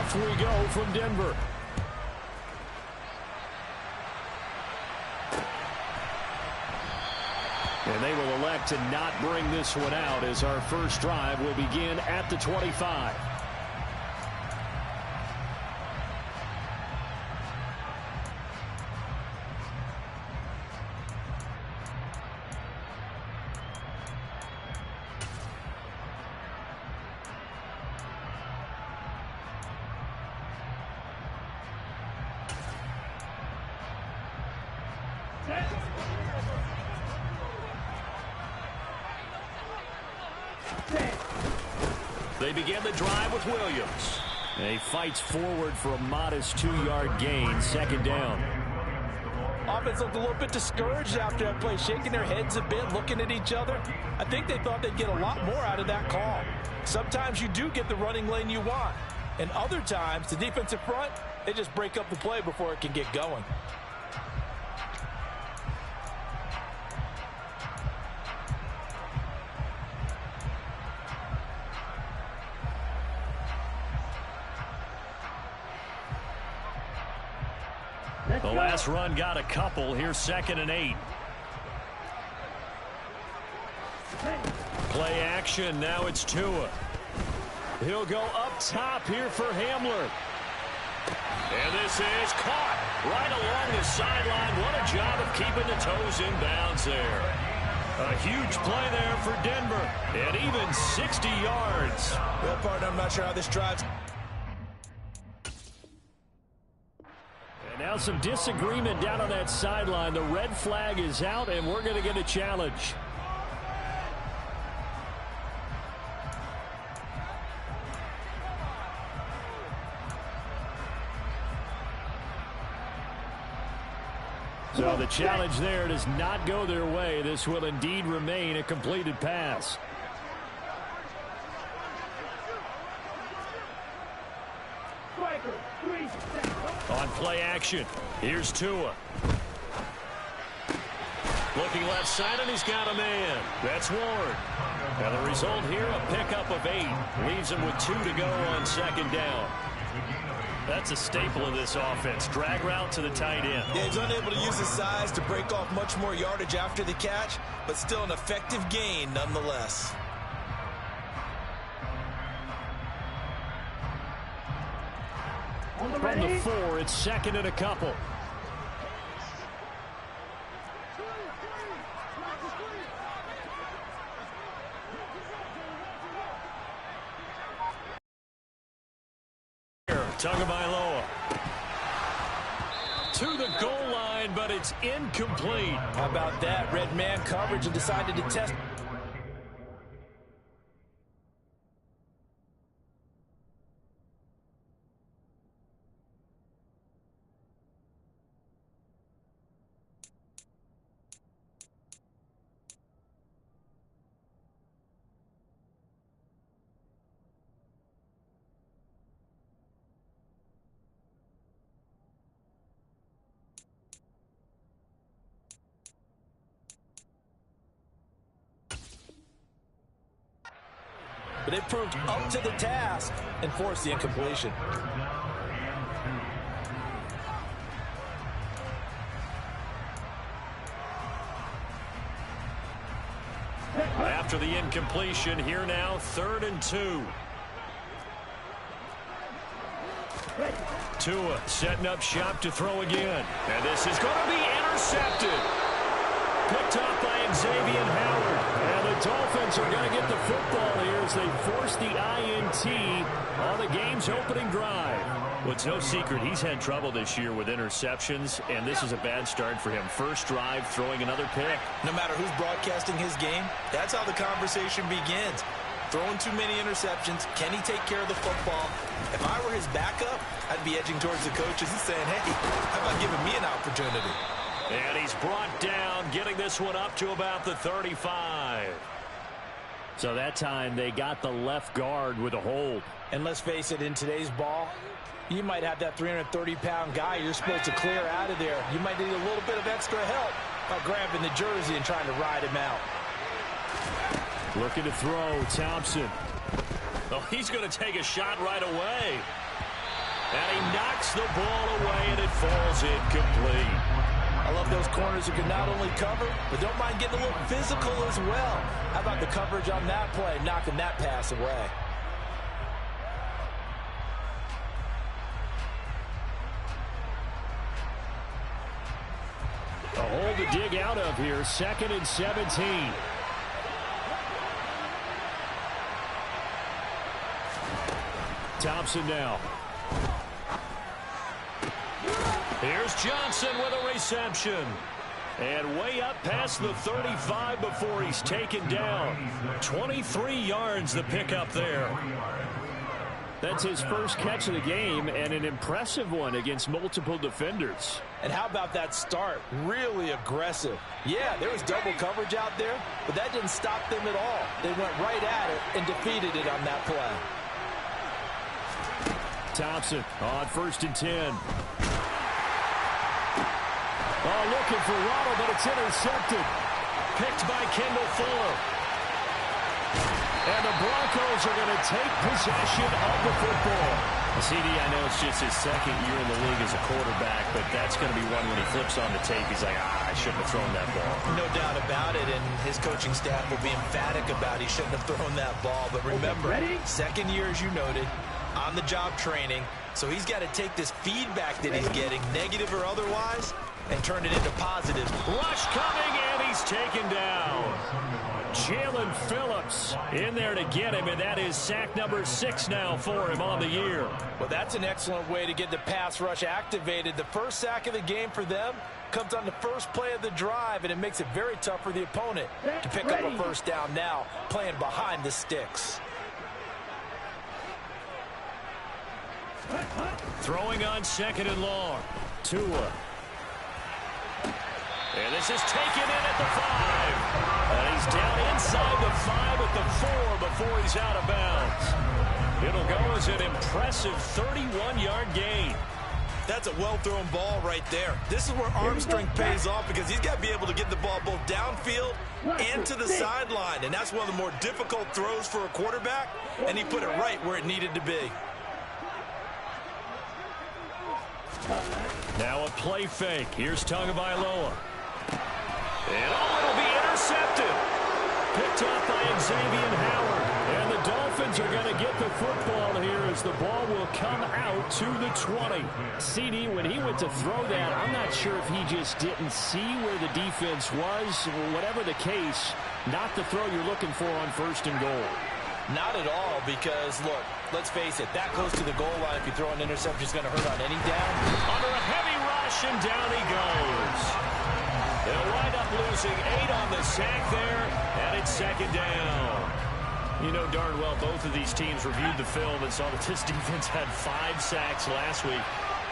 Off we go from Denver. And they will elect to not bring this one out as our first drive will begin at the 25. They begin the drive with Williams. And he fights forward for a modest 2-yard gain, second down. Offense looked a little bit discouraged after that play, shaking their heads a bit, looking at each other. I think they thought they'd get a lot more out of that call. Sometimes you do get the running lane you want. And other times, the defensive front, they just break up the play before it can get going. The last run got a couple. Here's 2nd and 8. Play action. Now it's Tua. He'll go up top here for Hamler. And this is caught right along the sideline. What a job of keeping the toes in bounds there. A huge play there for Denver. And even 60 yards. Well, partner, I'm not sure how this drives. Now some disagreement down on that sideline. The red flag is out, and we're going to get a challenge. So the challenge there does not go their way. This will indeed remain a completed pass. On play action, here's Tua. Looking left side, and he's got a man. That's Ward. Now the result here, a pickup of 8. Leaves him with 2 to go on second down. That's a staple of this offense. Drag route to the tight end. Yeah, he's unable to use his size to break off much more yardage after the catch, but still an effective gain nonetheless. From the 4, it's 2nd and a couple. Tagovailoa to the goal line, but it's incomplete. How about that? Red man coverage and decided to test. But it proved up to the task and forced the incompletion. After the incompletion, here now, 3rd and 2. Tua setting up shop to throw again. And this is going to be intercepted. Picked up by Xavier Howard. And the Dolphins are going to get the football here as they force the INT on the game's opening drive. Well, it's no secret he's had trouble this year with interceptions, and this is a bad start for him. First drive, throwing another pick. No matter who's broadcasting his game, that's how the conversation begins. Throwing too many interceptions. Can he take care of the football? If I were his backup, I'd be edging towards the coaches and saying, hey, how about giving me an opportunity? And he's brought down, getting this one up to about the 35. So that time they got the left guard with a hold. And let's face it, in today's ball, you might have that 330-pound guy you're supposed to clear out of there. You might need a little bit of extra help by grabbing the jersey and trying to ride him out. Looking to throw, Thompson. Oh, he's going to take a shot right away. And he knocks the ball away, and it falls incomplete. I love those corners who can not only cover, but don't mind getting a little physical as well. How about the coverage on that play, knocking that pass away? A hole to dig out of here, 2nd and 17. Thompson now. Here's Johnson with a reception. And way up past the 35 before he's taken down. 23 yards the pickup there. That's his first catch of the game, and an impressive one against multiple defenders. And how about that start? Really aggressive. Yeah, there was double coverage out there, but that didn't stop them at all. They went right at it and defeated it on that play. Thompson on 1st and 10. Oh, looking for Waddle, but it's intercepted. Picked by Kendall Fuller. And the Broncos are going to take possession of the football. CD, I know it's just his 2nd year in the league as a quarterback, but that's going to be one when he flips on the tape. He's like, I shouldn't have thrown that ball. No doubt about it, and his coaching staff will be emphatic about he shouldn't have thrown that ball. But remember, 2nd year, as you noted, on-the-job training, so he's got to take this feedback that he's getting, negative or otherwise, and turn it into positive. Rush coming, and he's taken down. Jalen Phillips in there to get him, and that is sack number 6 now for him on the year. Well, that's an excellent way to get the pass rush activated. The first sack of the game for them comes on the first play of the drive, and it makes it very tough for the opponent to pick up a first down now, playing behind the sticks. Throwing on 2nd and long. Tua. And this is taken in at the 5. And he's down inside the 5 at the 4 before he's out of bounds. It'll go as an impressive 31-yard gain. That's a well-thrown ball right there. This is where arm strength pays off because he's got to be able to get the ball both downfield and to the sideline. And that's one of the more difficult throws for a quarterback, and he put it right where it needed to be. Now a play fake. Here's Tagovailoa. And it'll be intercepted. Picked up by Xavier Howard. And the Dolphins are going to get the football here as the ball will come out to the 20. CD, when he went to throw that, I'm not sure if he just didn't see where the defense was. Whatever the case, not the throw you're looking for on 1st and goal. Not at all, because, look, let's face it, that close to the goal line, if you throw an interception, is going to hurt on any down. Under a heavy rush, and down he goes. They'll wind up losing 8 on the sack there, and it's 2nd down. You know darn well both of these teams reviewed the film and saw that this defense had 5 sacks last week.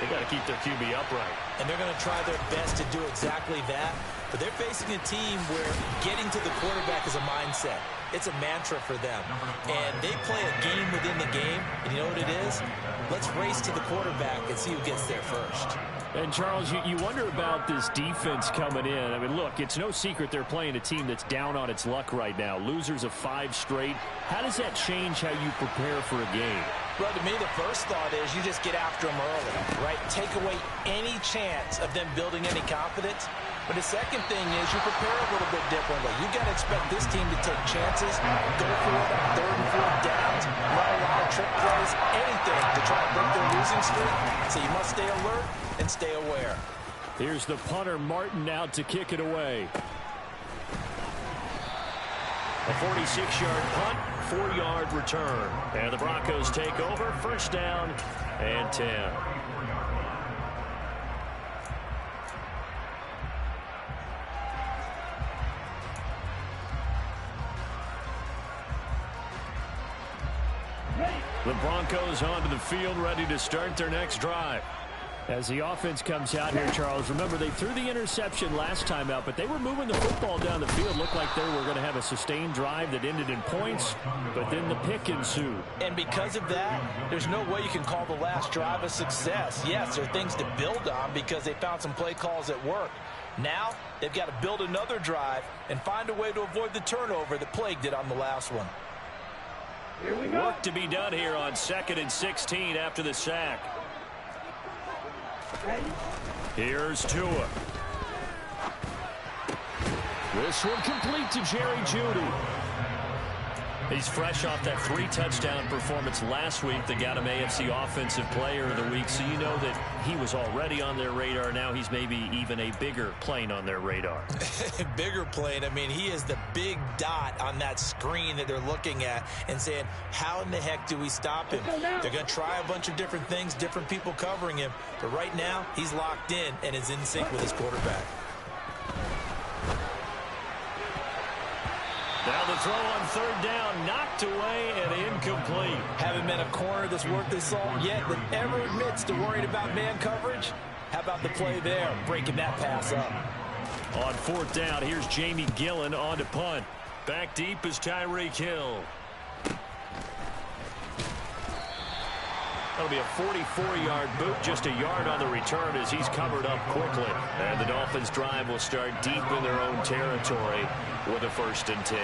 They got to keep their QB upright. And they're going to try their best to do exactly that. But they're facing a team where getting to the quarterback is a mindset. It's a mantra for them. And they play a game within the game. And you know what it is? Let's race to the quarterback and see who gets there first. And, Charles, you wonder about this defense coming in. I mean, look, it's no secret they're playing a team that's down on its luck right now. Losers of 5 straight. How does that change how you prepare for a game? Well, to me, the first thought is you just get after them early, right? Take away any chance of them building any confidence. But the second thing is you prepare a little bit differently. You got to expect this team to take chances, go for it on 3rd and 4th downs, run a lot of trick plays, anything to try to break their losing streak. So you must stay alert and stay aware. Here's the punter, Martin, out to kick it away. A 46-yard punt, 4-yard return. And the Broncos take over, 1st down and 10. The Broncos onto the field, ready to start their next drive. As the offense comes out here, Charles, remember they threw the interception last time out, but they were moving the football down the field. Looked like they were going to have a sustained drive that ended in points, but then the pick ensued. And because of that, there's no way you can call the last drive a success. Yes, there are things to build on because they found some play calls that work. Now, they've got to build another drive and find a way to avoid the turnover that plagued it on the last one. Work to be done here on 2nd and 16 after the sack. Here's Tua. This one complete to Jerry Jeudy. He's fresh off that 3-touchdown performance last week that got him AFC Offensive Player of the Week, so you know that he was already on their radar. Now he's maybe even a bigger plane on their radar. Bigger plane. I mean, he is the big dot on that screen that they're looking at and saying, how in the heck do we stop him? They're going to try a bunch of different things, different people covering him, but right now he's locked in and is in sync with his quarterback. Now the throw on third down, knocked away and incomplete. Haven't met a corner that's worth his salt yet that ever admits to worrying about man coverage. How about the play there, breaking that pass up? On fourth down, here's Jamie Gillen on to punt. Back deep is Tyreek Hill. That'll be a 44-yard boot, just a yard on the return as he's covered up quickly. And the Dolphins' drive will start deep in their own territory with a 1st and 10.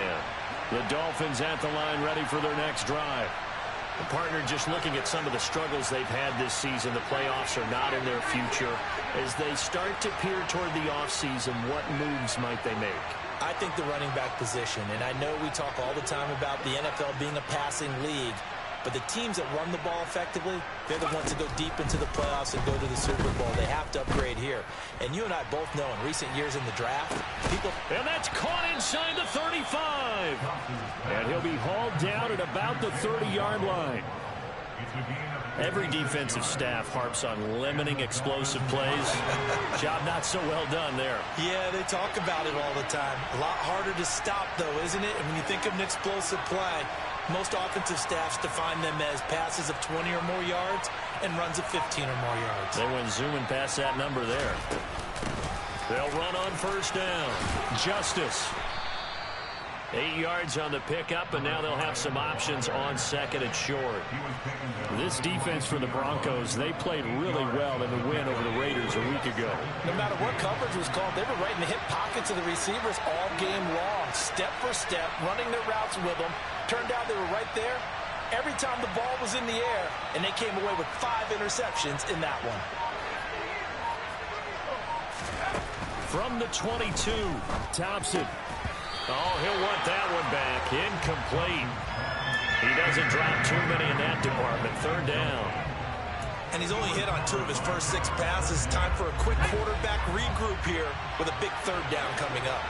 The Dolphins at the line ready for their next drive. The partner just looking at some of the struggles they've had this season. The playoffs are not in their future. As they start to peer toward the offseason, what moves might they make? I think the running back position, and I know we talk all the time about the NFL being a passing league, but the teams that run the ball effectively, they're the ones that go deep into the playoffs and go to the Super Bowl. They have to upgrade here. And you and I both know in recent years in the draft, people... And that's caught inside the 35. And he'll be hauled down at about the 30-yard line. Every defensive staff harps on limiting explosive plays. Job not so well done there. Yeah, they talk about it all the time. A lot harder to stop, though, isn't it? And when you think of an explosive play, most offensive staffs define them as passes of 20 or more yards and runs of 15 or more yards. They went zooming past that number there. They'll run on first down. Justice. 8 yards on the pickup, and now they'll have some options on second and short. This defense for the Broncos, they played really well in the win over the Raiders a week ago. No matter what coverage was called, they were right in the hip pockets of the receivers all game long, step for step, running their routes with them. Turned out they were right there every time the ball was in the air, and they came away with 5 interceptions in that one. From the 22, Thompson. Oh, he'll want that one back. Incomplete. He doesn't drop too many in that department. Third down. And he's only hit on 2 of his first 6 passes. Time for a quick quarterback regroup here with a big third down coming up.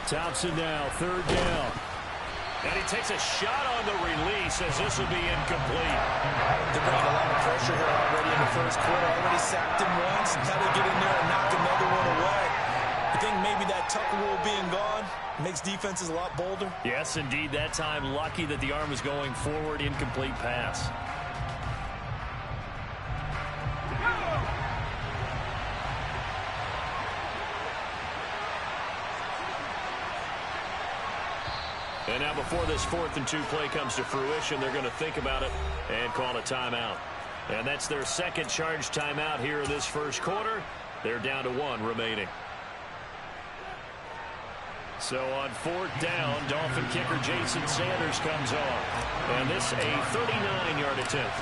Thompson now, third down. And he takes a shot on the release as this will be incomplete. They're bringing a lot of pressure here already in the first quarter. Already sacked him once. How to get in there and knock another one away. I think maybe that tuck rule being gone makes defenses a lot bolder. Yes, indeed. That time, lucky that the arm was going forward. Incomplete pass. And now before this 4th and 2 play comes to fruition, they're going to think about it and call a timeout. And that's their second charge timeout here in this first quarter. They're down to 1 remaining. So on 4th down, Dolphin kicker Jason Sanders comes on. And this a 39-yard attempt.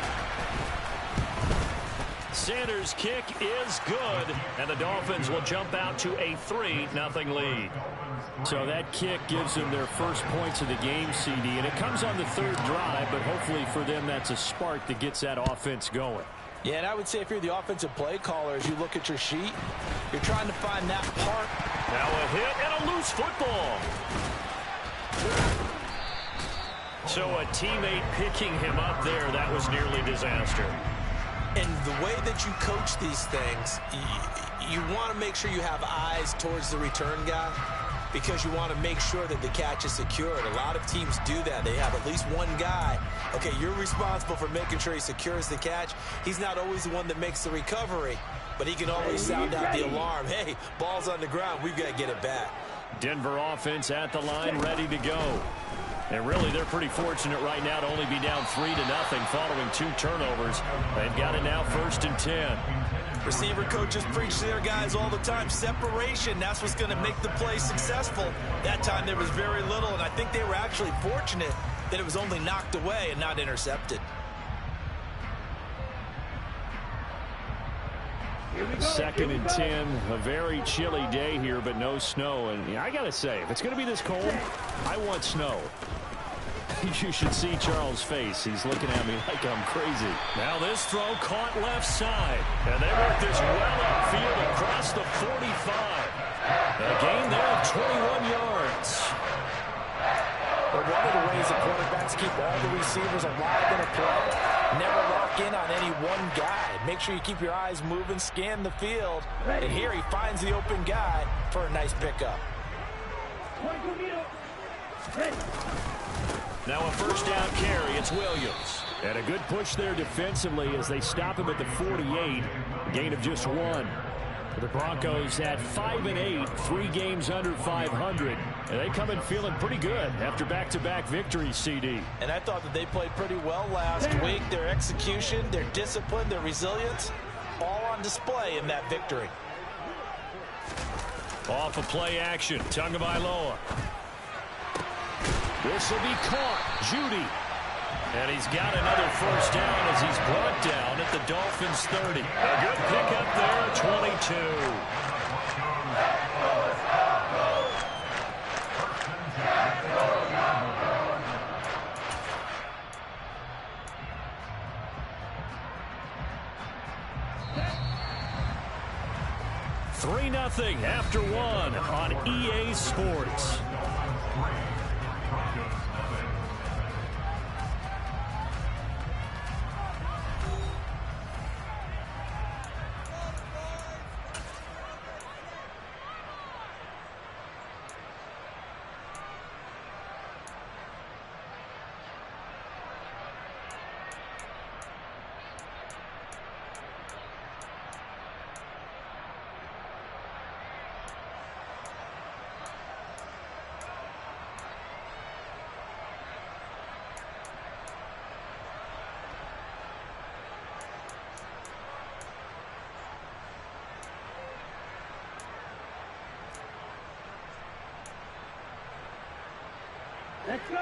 Sanders' kick is good, and the Dolphins will jump out to a 3-0 lead. So that kick gives them their first points of the game, CD, and it comes on the 3rd drive, but hopefully for them that's a spark that gets that offense going. Yeah, and I would say if you're the offensive play caller, as you look at your sheet, you're trying to find that part. Now a hit and a loose football. So a teammate picking him up there, that was nearly disaster. And the way that you coach these things, you want to make sure you have eyes towards the return guy because you want to make sure that the catch is secured. A lot of teams do that. They have at least one guy. Okay, you're responsible for making sure he secures the catch. He's not always the one that makes the recovery, but he can always sound out the alarm. Hey, ball's on the ground. We've got to get it back. Denver offense at the line, ready to go. And really, they're pretty fortunate right now to only be down 3-0 following 2 turnovers. They've got it now 1st and 10. Receiver coaches preach to their guys all the time. Separation, that's what's going to make the play successful. That time there was very little, and I think they were actually fortunate that it was only knocked away and not intercepted. 2nd and 10, a very chilly day here, but no snow. And I got to say, if it's going to be this cold, I want snow. You should see Charles' face. He's looking at me like I'm crazy. Now this throw caught left side. And they work this well upfield across the 45. A gain there of 21 yards. But one of the ways the quarterbacks keep all the receivers alive in a play, never lock in on any one guy. Make sure you keep your eyes moving, scan the field. And here he finds the open guy for a nice pickup. Now a 1st down carry. It's Williams. And a good push there defensively as they stop him at the 48. Gain of just 1. The Broncos at 5-8, 3 games under 500. And they come in feeling pretty good after back-to-back victories, CD. And I thought that they played pretty well last week. Their execution, their discipline, their resilience, all on display in that victory. Off of play action, Tagovailoa. This will be caught. Judy. And he's got another 1st down as he's brought down at the Dolphins' 30. A good pickup there, 22. $3-0 after 1 on EA Sports.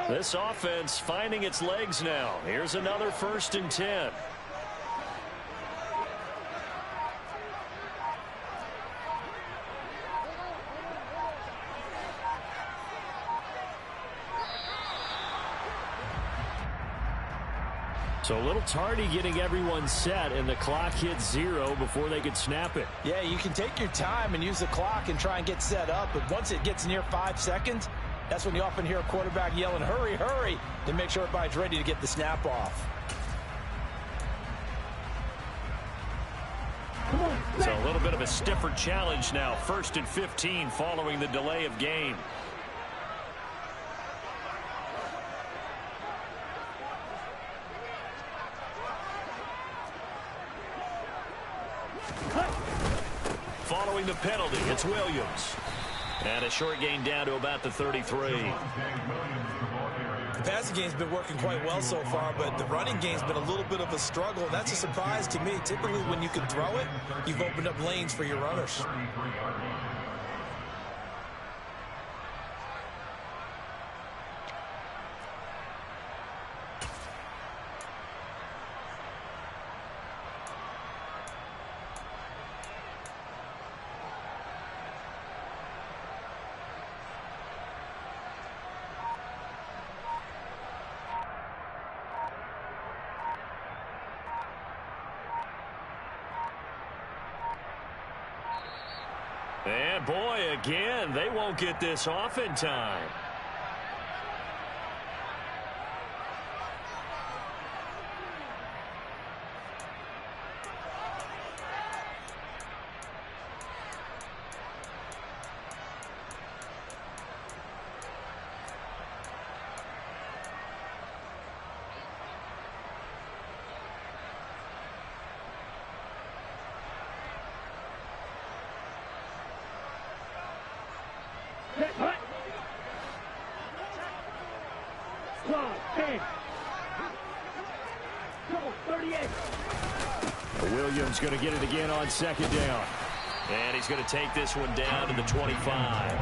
This offense finding its legs now. Here's another 1st and 10. So a little tardy getting everyone set, and the clock hits 0 before they could snap it. Yeah, you can take your time and use the clock and try and get set up, but once it gets near 5 seconds, that's when you often hear a quarterback yelling, hurry, hurry, to make sure everybody's ready to get the snap off. So a little bit of a stiffer challenge now. 1st and 15 following the delay of game. Following the penalty, it's Williams. And a short gain down to about the 33. The passing game's been working quite well so far, but the running game's been a little bit of a struggle. That's a surprise to me. Typically, when you can throw it, you've opened up lanes for your runners. And boy, again, they won't get this off in time. Williams going to get it again on second down. And he's going to take this one down to the 25.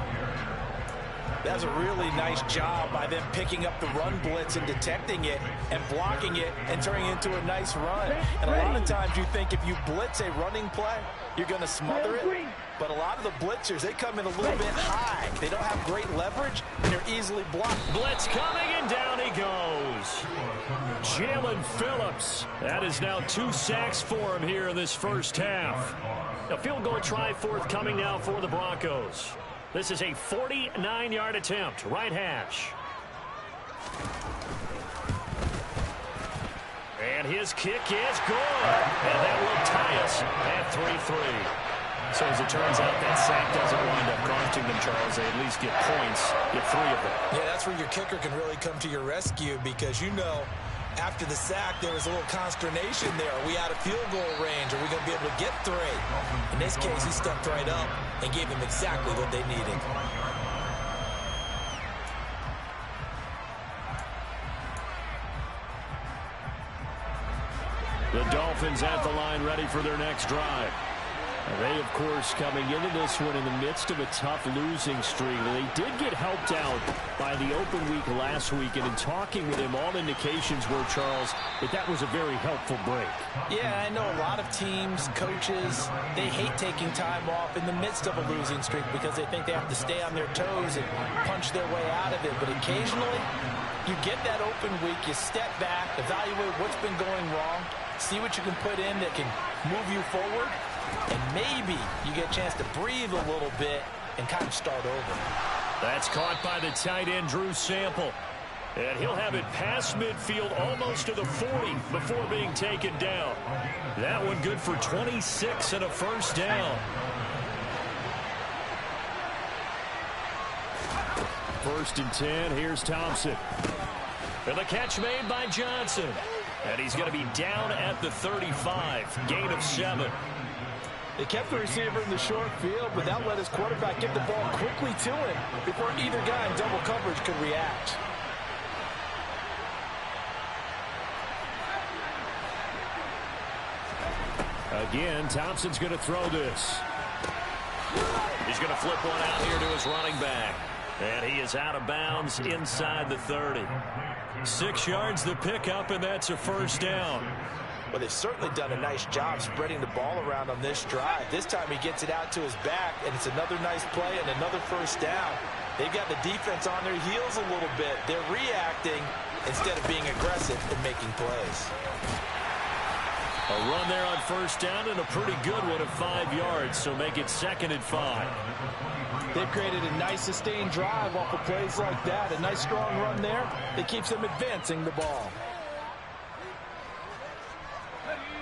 That's a really nice job by them picking up the run blitz and detecting it and blocking it and turning it into a nice run. And a lot of times you think if you blitz a running play, you're going to smother it. But a lot of the blitzers, they come in a little bit high. They don't have great leverage, and they're easily blocked. Blitz coming, and down he goes. Jalen Phillips. That is now 2 sacks for him here in this first half. A field goal try forthcoming now for the Broncos. This is a 49-yard attempt, right hash. And his kick is good. And that will tie us at 3-3. So as it turns out, that sack doesn't wind up costing them, Charles. They at least get points, get 3 of them. Yeah, that's where your kicker can really come to your rescue because, you know, after the sack, there was a little consternation there. Are we out of field goal range? Are we going to be able to get 3? In this case, he stepped right up and gave them exactly what they needed. The Dolphins at the line ready for their next drive. They, of course, coming into this one in the midst of a tough losing streak. They did get helped out by the open week last week, and in talking with him, all indications were, Charles, that was a very helpful break. Yeah, I know a lot of teams, coaches, they hate taking time off in the midst of a losing streak because they think they have to stay on their toes and punch their way out of it. But occasionally, you get that open week, you step back, evaluate what's been going wrong, see what you can put in that can move you forward, and maybe you get a chance to breathe a little bit and kind of start over. That's caught by the tight end, Drew Sample. And he'll have it past midfield almost to the 40 before being taken down. That one good for 26 and a first down. First and 10, here's Thompson. And the catch made by Johnson. And he's going to be down at the 35, gain of 7. They kept the receiver in the short field, but that let his quarterback get the ball quickly to him before either guy in double coverage could react. Again, Thompson's going to throw this. He's going to flip one out here to his running back. And he is out of bounds inside the 30. 6 yards the pickup, and that's a first down. Well, they've certainly done a nice job spreading the ball around on this drive. This time he gets it out to his back, and it's another nice play and another first down. They've got the defense on their heels a little bit. They're reacting instead of being aggressive and making plays. A run there on first down and a pretty good one of 5 yards, so make it 2nd and 5. They've created a nice sustained drive off of plays like that. A nice strong run there that keeps them advancing the ball.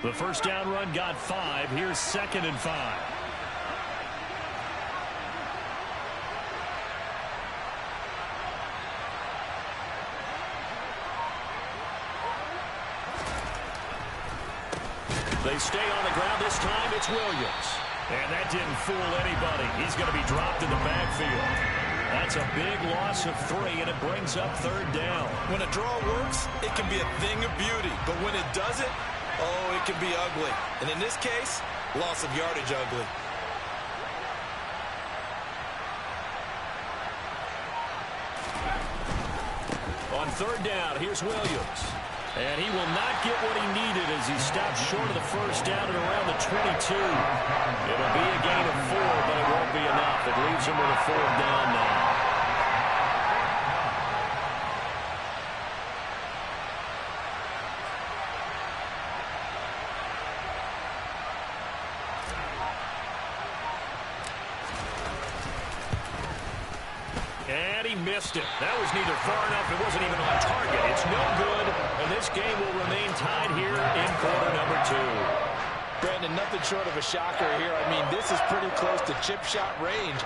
The first down run got 5. Here's 2nd and 5. They stay on the ground this time. It's Williams. And that didn't fool anybody. He's going to be dropped in the backfield. That's a big loss of 3, and it brings up 3rd down. When a draw works, it can be a thing of beauty. But when it doesn't, oh, it can be ugly. And in this case, loss of yardage ugly. On 3rd down, here's Williams. And he will not get what he needed as he stops short of the first down at around the 22. It'll be a gain of 4, but it won't be enough. It leaves him with a 4th down now. And he missed it. That was neither far enough. It wasn't even on target. It's no good. And this game will remain tied here in quarter number 2. Brandon, nothing short of a shocker here. I mean, this is pretty close to chip shot range.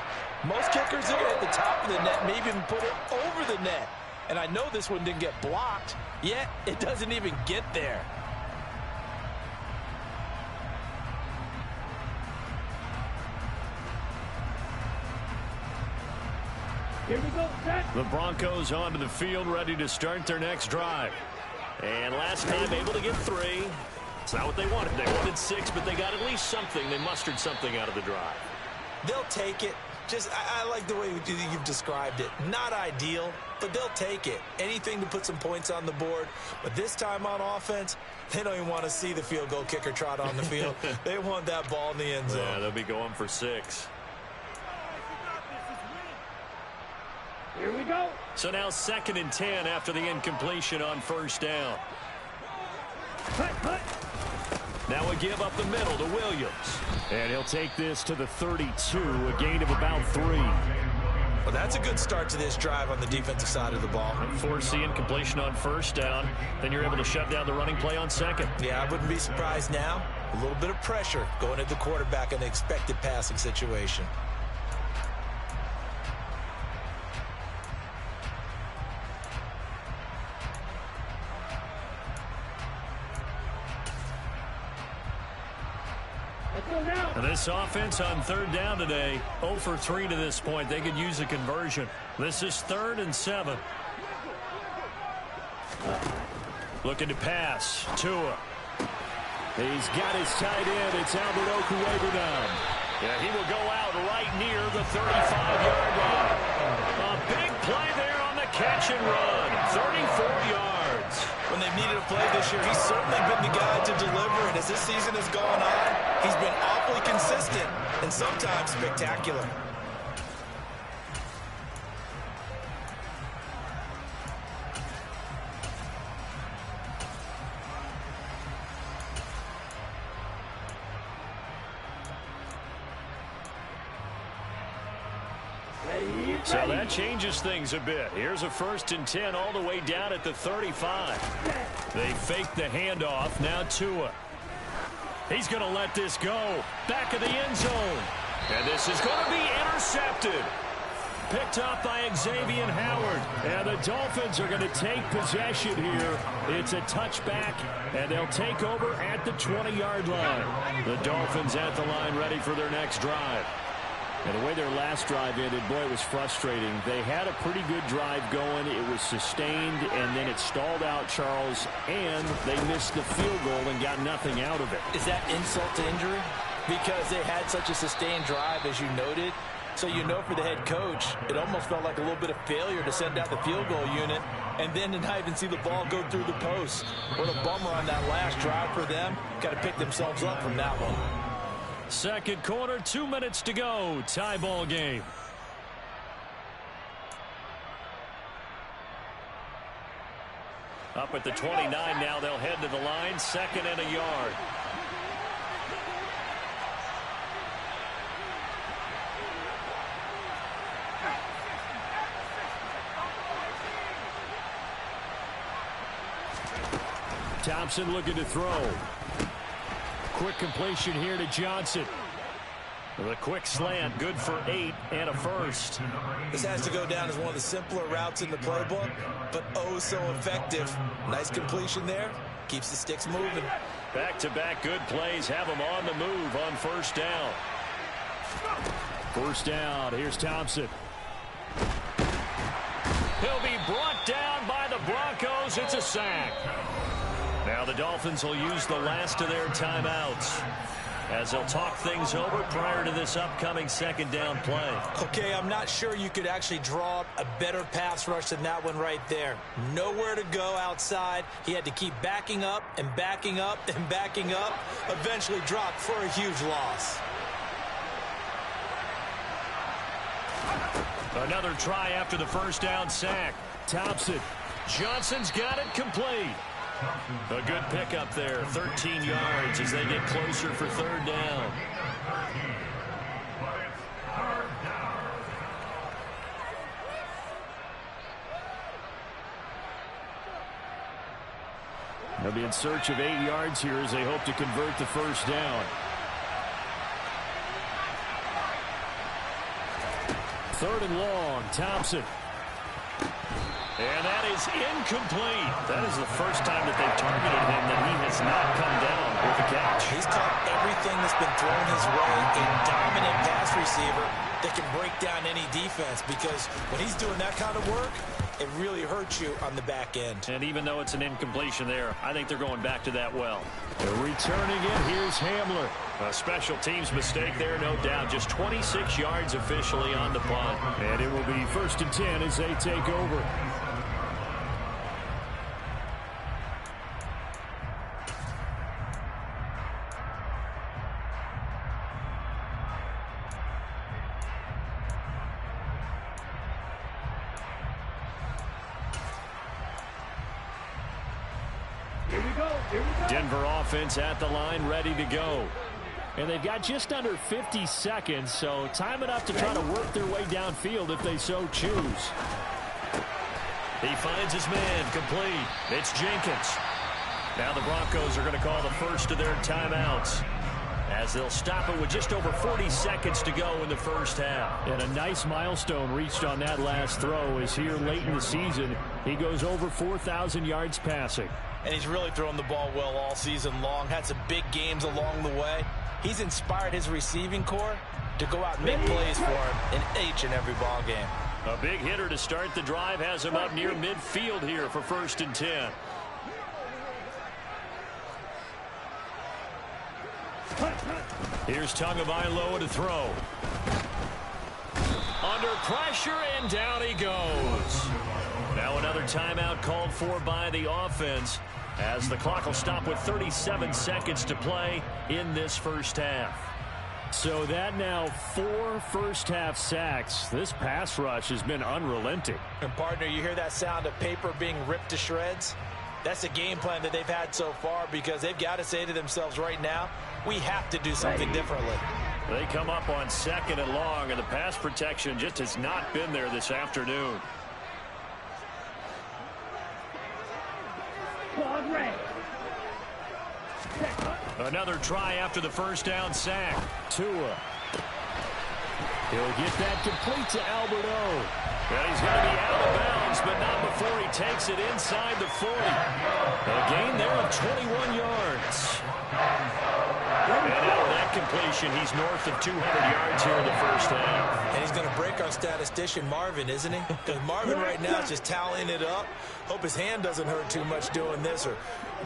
Most kickers are at the top of the net, maybe even put it over the net. And I know this one didn't get blocked, yet it doesn't even get there. The Broncos onto the field, ready to start their next drive. And last time able to get 3. It's not what they wanted. They wanted 6, but they got at least something. They mustered something out of the drive. They'll take it. I like the way you've described it. Not ideal, but they'll take it. Anything to put some points on the board. But this time on offense, they don't even want to see the field goal kicker trot on the field. They want that ball in the end zone. Yeah, they'll be going for 6. Here we go. So now 2nd and 10 after the incompletion on first down. Now we give up the middle to Williams. And he'll take this to the 32, a gain of about 3. Well, that's a good start to this drive on the defensive side of the ball. Force the incompletion on first down. Then you're able to shut down the running play on 2nd. Yeah, I wouldn't be surprised now. A little bit of pressure going at the quarterback in an expected passing situation. This offense on 3rd down today, 0 for 3 to this point. They could use a conversion. This is 3rd and 7. Looking to pass. Tua. He's got his tight end. It's Albert Okuegbunam. Yeah, he will go out right near the 35-yard line. A big play there on the catch and run. 34 yards. When they've needed a play this year, he's certainly been the guy to deliver. And as this season has gone on, he's been awfully consistent and sometimes spectacular. So that changes things a bit. Here's a 1st and 10 all the way down at the 35. They fake the handoff. Now Tua. He's going to let this go. Back of the end zone. And this is going to be intercepted. Picked up by Xavier Howard. And the Dolphins are going to take possession here. It's a touchback, and they'll take over at the 20-yard line. The Dolphins at the line ready for their next drive. And the way their last drive ended, boy, it was frustrating. They had a pretty good drive going. It was sustained, and then it stalled out, Charles, and they missed the field goal and got nothing out of it. Is that insult to injury? Because they had such a sustained drive, as you noted. So you know for the head coach, it almost felt like a little bit of failure to send out the field goal unit and then to not even see the ball go through the post. What a bummer on that last drive for them. Got to pick themselves up from that one. Second quarter, 2 minutes to go. Tie ball game. Up at the 29 now. They'll head to the line. 2nd and a yard. Thompson looking to throw. Quick completion here to Johnson. The quick slant, good for 8 and a first. This has to go down as one of the simpler routes in the playbook, but oh so effective. Nice completion there. Keeps the sticks moving. Back-to-back good plays have them on the move on first down. First down, here's Thompson. He'll be brought down by the Broncos. It's a sack. Now the Dolphins will use the last of their timeouts as they'll talk things over prior to this upcoming 2nd down play. Okay, I'm not sure you could actually draw up a better pass rush than that one right there. Nowhere to go outside. He had to keep backing up and backing up and backing up. Eventually dropped for a huge loss. Another try after the first down sack. Thompson. Johnson's got it complete. A good pickup there, 13 yards as they get closer for 3rd down. They'll be in search of 8 yards here as they hope to convert the first down. 3rd and long, Thompson. And that is incomplete. That is the first time that they've targeted him that he has not come down with a catch. He's caught everything that's been thrown his way. A dominant pass receiver. that can break down any defense, because when he's doing that kind of work, it really hurts you on the back end. And even though it's an incompletion there, I think they're going back to that well. Returning it, here's Hamler. A special teams mistake there, no doubt. Just 26 yards officially on the punt. And it will be 1st and 10 as they take over. Denver offense at the line, ready to go. And they've got just under 50 seconds, so time enough to try to work their way downfield if they so choose. He finds his man, complete. It's Jenkins. Now the Broncos are going to call the first of their timeouts, as they'll stop it with just over 40 seconds to go in the first half. And a nice milestone reached on that last throw, as here late in the season, he goes over 4,000 yards passing. And he's really thrown the ball well all season long. Had some big games along the way. He's inspired his receiving core to go out and make plays for him in each and every ball game. A big hitter to start the drive has him up near midfield here for 1st and 10. Here's Tagovailoa to throw. Under pressure, and down he goes. Now another timeout called for by the offense, as the clock will stop with 37 seconds to play in this first half. So that now 4 first-half sacks. This pass rush has been unrelenting. And, partner, you hear that sound of paper being ripped to shreds? That's the game plan that they've had so far, because they've got to say to themselves right now, we have to do something differently. They come up on 2nd and long, and the pass protection just has not been there this afternoon. Another try after the first down sack. Tua. He'll get that complete to Alberto. And he's going to be out of bounds, but not before he takes it inside the 40. A gain there of 21 yards. And out of that completion, he's north of 200 yards here in the first half. And he's going to break our statistician Marvin, isn't he? Because Marvin right now is just tallying it up. Hope his hand doesn't hurt too much doing this, or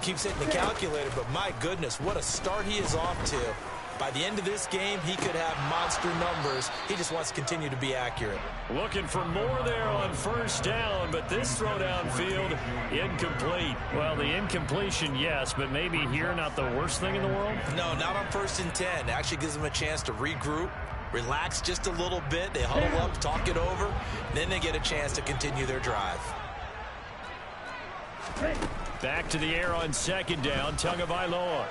keeps hitting the calculator. But my goodness, what a start he is off to. By the end of this game, he could have monster numbers. He just wants to continue to be accurate. Looking for more there on first down, but this throw downfield, incomplete. Well, the incompletion, yes, but maybe here not the worst thing in the world? No, not on 1st and 10. It actually gives them a chance to regroup, relax just a little bit. They huddle up, talk it over, then they get a chance to continue their drive. Back to the air on 2nd down, Tagovailoa.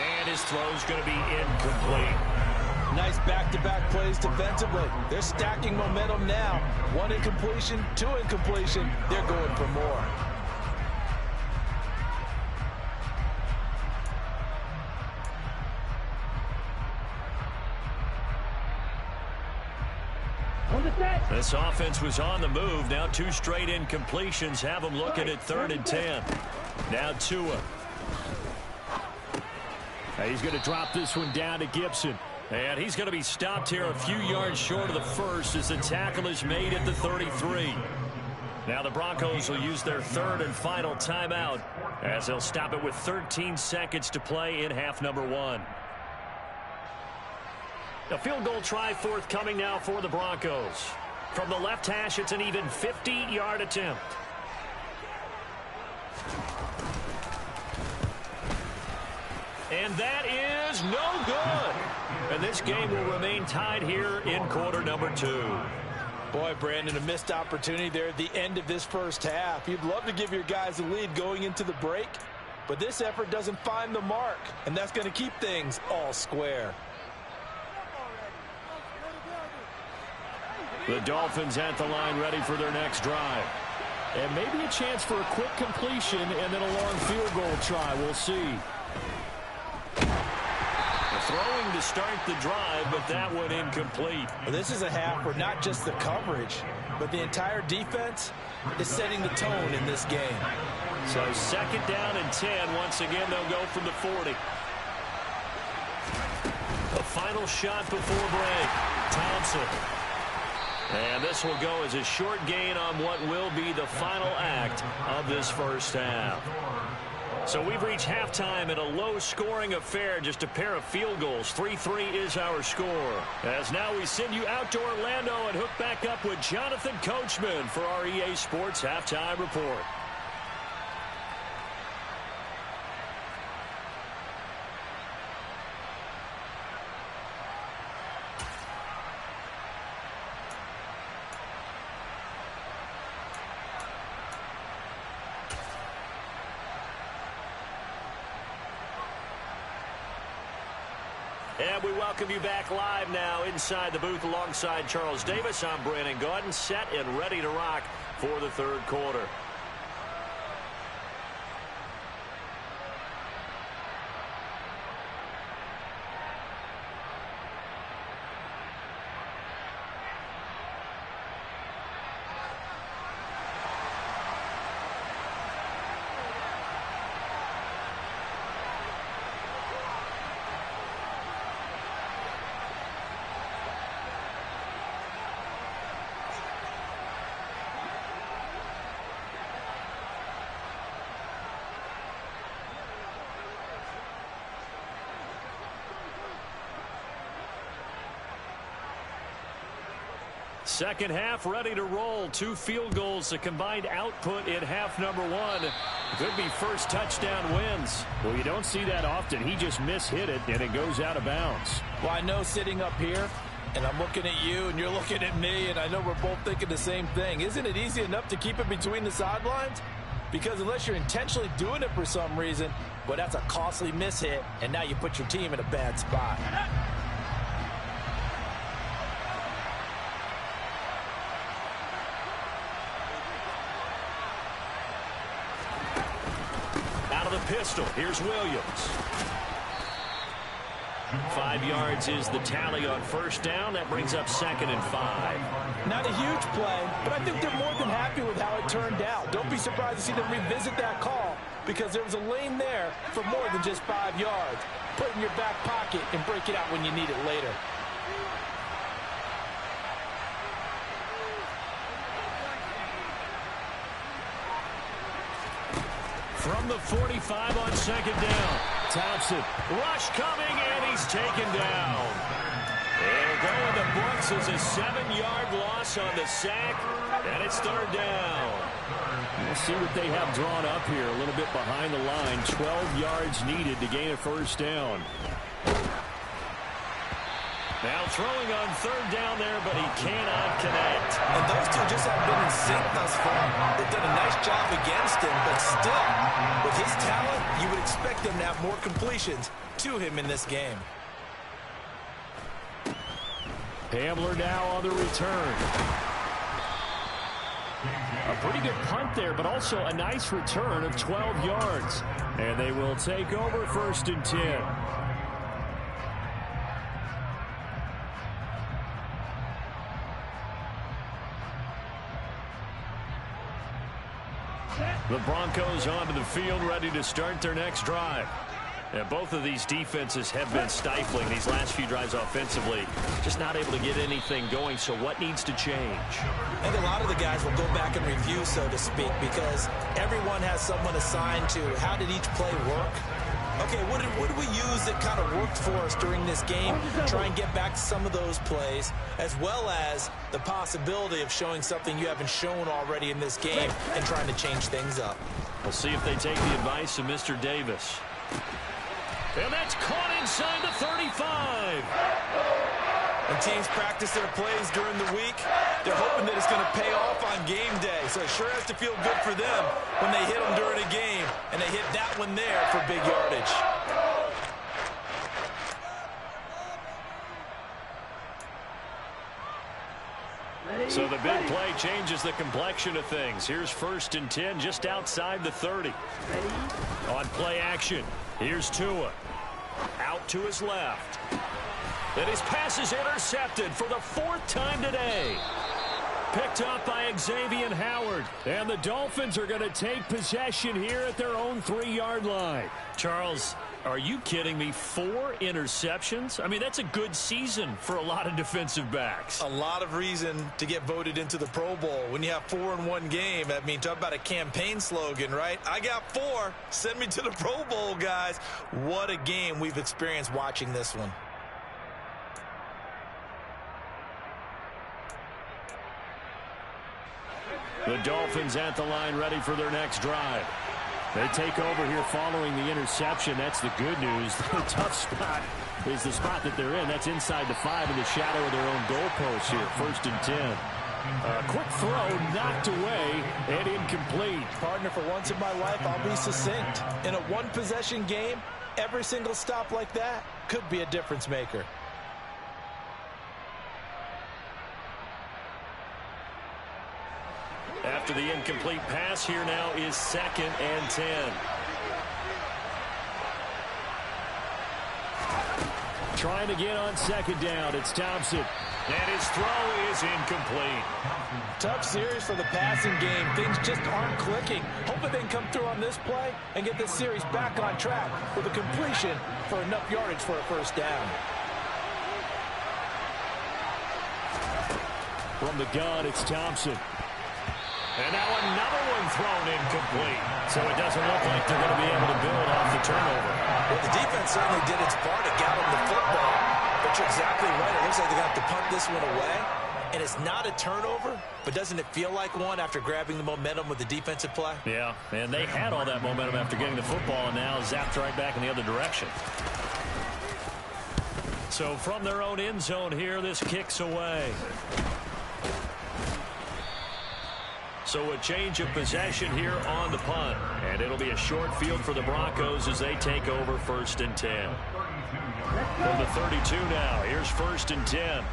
And his throw's going to be incomplete. Nice back-to-back plays defensively. They're stacking momentum now. 1 incompletion, 2 incompletion. They're going for more. This offense was on the move. Now 2 straight incompletions have them looking at 3rd and 10. Now Tua. He's going to drop this one down to Gibson. And he's going to be stopped here a few yards short of the first as the tackle is made at the 33. Now the Broncos will use their 3rd and final timeout, as they'll stop it with 13 seconds to play in half number 1. A field goal try forthcoming now for the Broncos. From the left hash, it's an even 50-yard attempt. And that is no good. And this game will remain tied here in quarter number 2. Boy, Brandon, a missed opportunity there at the end of this first half. You'd love to give your guys a lead going into the break, but this effort doesn't find the mark, and that's going to keep things all square. The Dolphins at the line, ready for their next drive. And maybe a chance for a quick completion and then a long field goal try. We'll see. Throwing to start the drive, but that one incomplete. Well, this is a half where not just the coverage, but the entire defense is setting the tone in this game. So 2nd down and 10. Once again, they'll go from the 40. The final shot before break. Thompson. And this will go as a short gain on what will be the final act of this first half. So we've reached halftime in a low-scoring affair, just a pair of field goals. 3-3 is our score. As now we send you out to Orlando and hook back up with Jonathan Coachman for our EA Sports Halftime Report. And we welcome you back live now inside the booth alongside Charles Davis. I'm Brandon Gaudin, set and ready to rock for the third quarter. Second half ready to roll. 2 field goals, the combined output in half number 1. Could be first touchdown wins. Well, you don't see that often. He just mishit it, and it goes out of bounds. Well, I know sitting up here, and I'm looking at you, and you're looking at me, and I know we're both thinking the same thing. Isn't it easy enough to keep it between the sidelines? Because unless you're intentionally doing it for some reason, well, that's a costly mishit, and now you put your team in a bad spot. Pistol. Here's Williams. 5 yards is the tally on first down. That brings up 2nd and 5. Not a huge play, but I think they're more than happy with how it turned out. Don't be surprised to see them revisit that call because there was a lane there for more than just 5 yards. Put it in your back pocket and break it out when you need it later. From the 45 on 2nd down. Thompson. Rush coming, and he's taken down. It'll go in the books as a 7-yard loss on the sack, and it's 3rd down. We'll see what they have drawn up here. A little bit behind the line. 12 yards needed to gain a first down. Now throwing on 3rd down there, but he cannot connect. And those two just have been in sync thus far. They've done a nice job against him, but still, with his talent, you would expect them to have more completions to him in this game. Hamler now on the return. A pretty good punt there, but also a nice return of 12 yards. And they will take over 1st and 10. The Broncos onto the field, ready to start their next drive. And both of these defenses have been stifling these last few drives offensively. Just not able to get anything going, so what needs to change? I think a lot of the guys will go back and review, so to speak, because everyone has someone assigned to how did each play work. Okay, what did we use that kind of worked for us during this game? Try and get back to some of those plays, as well as the possibility of showing something you haven't shown already in this game and trying to change things up. We'll see if they take the advice of Mr. Davis. And that's caught inside the 35. When teams practice their plays during the week, they're hoping that it's going to pay off on game day. So it sure has to feel good for them when they hit them during a game, and they hit that one there for big yardage. So the big play changes the complexion of things. Here's 1st and 10 just outside the 30. On play action, here's Tua. Out to his left. And his pass is intercepted for the 4th time today. Picked up by Xavier Howard. And the Dolphins are going to take possession here at their own 3-yard line. Charles, Are you kidding me? 4 interceptions? I mean, that's a good season for a lot of defensive backs. A lot of reason to get voted into the Pro Bowl. When you have 4 in one game, I mean, talk about a campaign slogan, right? I got 4. Send me to the Pro Bowl, guys. What a game we've experienced watching this one. The Dolphins at the line, ready for their next drive. They take over here following the interception. That's the good news. The tough spot is the spot that they're in. That's inside the 5 in the shadow of their own goalpost here. 1st and 10. A quick throw knocked away and incomplete. Partner, for once in my life, I'll be succinct. In a one-possession game, every single stop like that could be a difference maker. After the incomplete pass, here now is 2nd and 10. Trying to get on 2nd down. It's Thompson. And his throw is incomplete. Tough series for the passing game. Things just aren't clicking. Hoping they can come through on this play and get this series back on track with a completion for enough yardage for a 1st down. From the gun, it's Thompson. And now another one thrown incomplete. So it doesn't look like they're going to be able to build off the turnover. Well, the defense certainly did its part to get them the football. But you're exactly right. It looks like they're going to have to punt this one away. And it's not a turnover, but doesn't it feel like one after grabbing the momentum with the defensive play? Yeah, and they had all that momentum after getting the football, and now zapped right back in the other direction. So from their own end zone here, this kicks away. So a change of possession here on the punt. And it'll be a short field for the Broncos as they take over 1st and 10. From the 32 now, here's 1st and 10.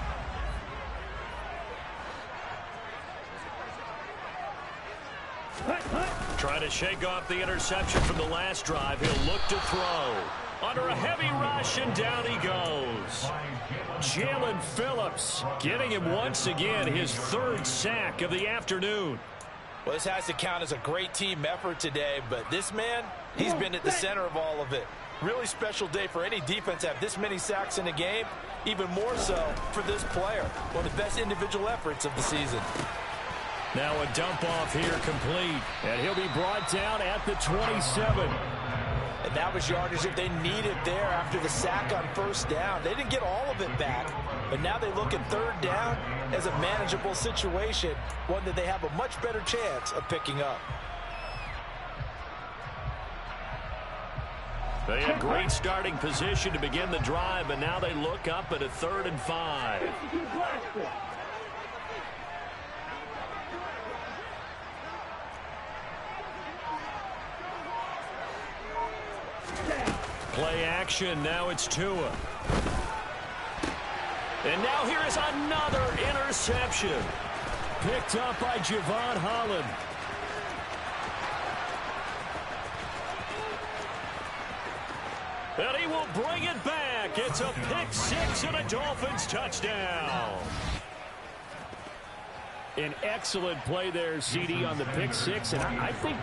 Trying to shake off the interception from the last drive. He'll look to throw. Under a heavy rush, and down he goes. Jalen Phillips getting him once again his 3rd sack of the afternoon. Well, this has to count as a great team effort today, but this man, he's been at the center of all of it. Really special day for any defense to have this many sacks in a game, even more so for this player. One of the best individual efforts of the season. Now a dump off here complete, and he'll be brought down at the 27. And that was yardage that they needed there after the sack on 1st down. They didn't get all of it back, but now they look at 3rd down as a manageable situation, one that they have a much better chance of picking up. They had great starting position to begin the drive, but now they look up at a 3rd and 5. Play action. Now it's Tua. And now here is another interception. Picked up by Javon Holland. And he will bring it back. It's a pick 6 and a Dolphins touchdown. An excellent play there, CD, on the pick 6. And I think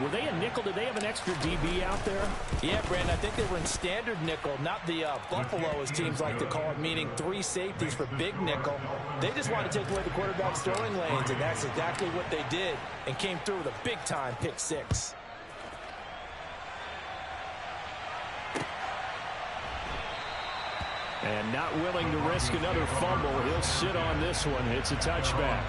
were they a nickel? Did they have an extra DB out there? Yeah, Brandon, I think they were in standard nickel, not the Buffalo, as teams like to call it, meaning 3 safeties for big nickel. They just want to take away the quarterback's throwing lanes, and that's exactly what they did, and came through with a big-time pick 6. And not willing to risk another fumble. He'll sit on this one. It's a touchback.